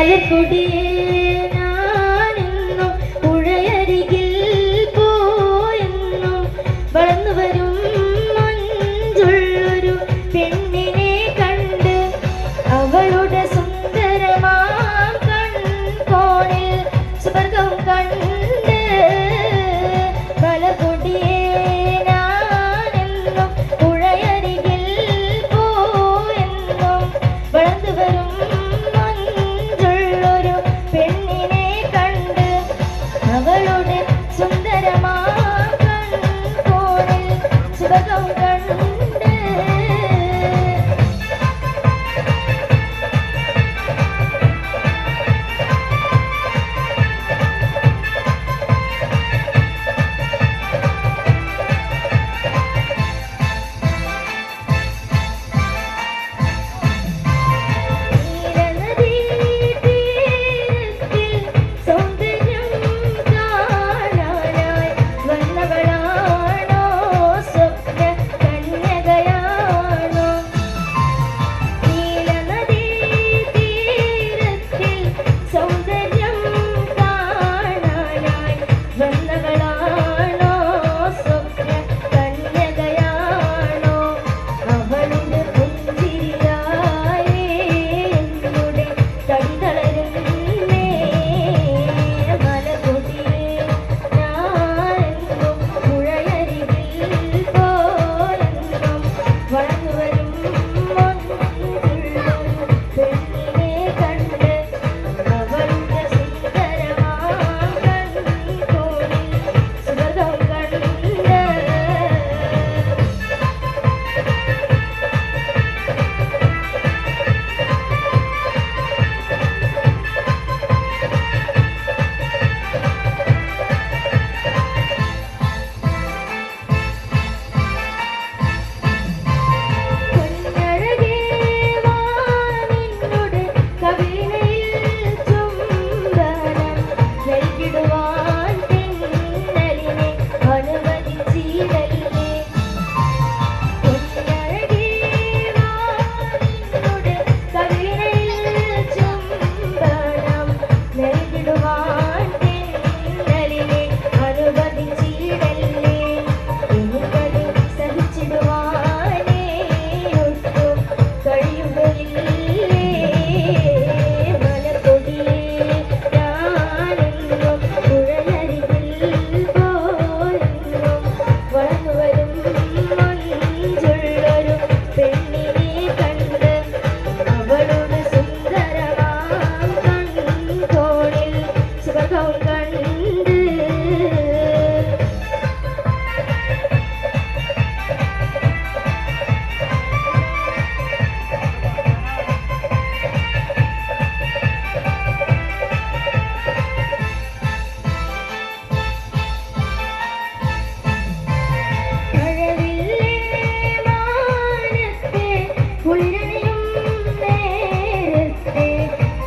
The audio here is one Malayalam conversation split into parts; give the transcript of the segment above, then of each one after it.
മലർക്കൊടിയേ ഞാനെന്നും പുഴയരികിൽ പോയെന്നും വളർന്നു വരും മഞ്ചുള്ളൊരു പെണ്ണിനെ കണ്ട് അവളുടെ സുന്ദരമാം കൺകോണിൽ സ്വർഗം കണ്ട് മലർക്കൊടിയേ ഞാനെന്നും പുഴയരികിൽ പോയെന്നും വളർന്നു വരും പെണ്ണിനെ കണ്ട് അവളുടെ സുന്ദരമാം കൺകോണിൽ സുഖം കണ്ട്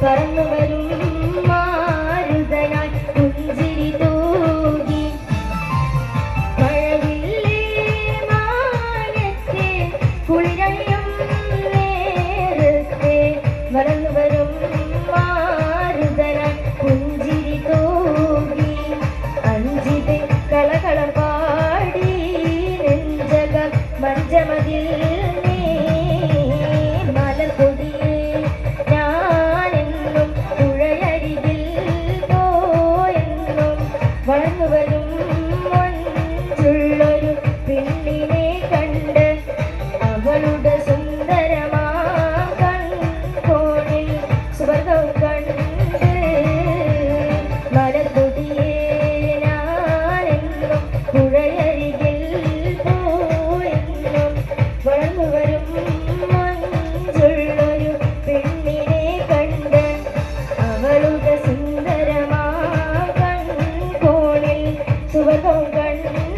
പറന്നു വരും മാരുതനായി പുഞ്ചിരി തൂകി മഴവില്ലേ മാനത്തെ കുളിരണിയും നേരത്തെ പറന്നു വരും മാരുതനായി പുഞ്ചിരി തൂകി അഞ്ചിത് കളകളം പാടി നെഞ്ചക മഞ്ചമതിൽ വളർന്നു വരും മഞ്ചുള്ളൊരു പെണ്ണിനെ കണ്ട് അവളുടെ സുന്ദരമാം കൺകോണിൽ സ്വർഗം കണ്ട് മലർക്കൊടിയേ ഞാനെന്നും പുഴയരികിൽ പോയെന്നും വളർന്നു വരും മഞ്ചുള്ളൊരു പെണ്ണിനെ കണ്ട് അവളുടെ സുന്ദരമാം സുഖം കണ്ട്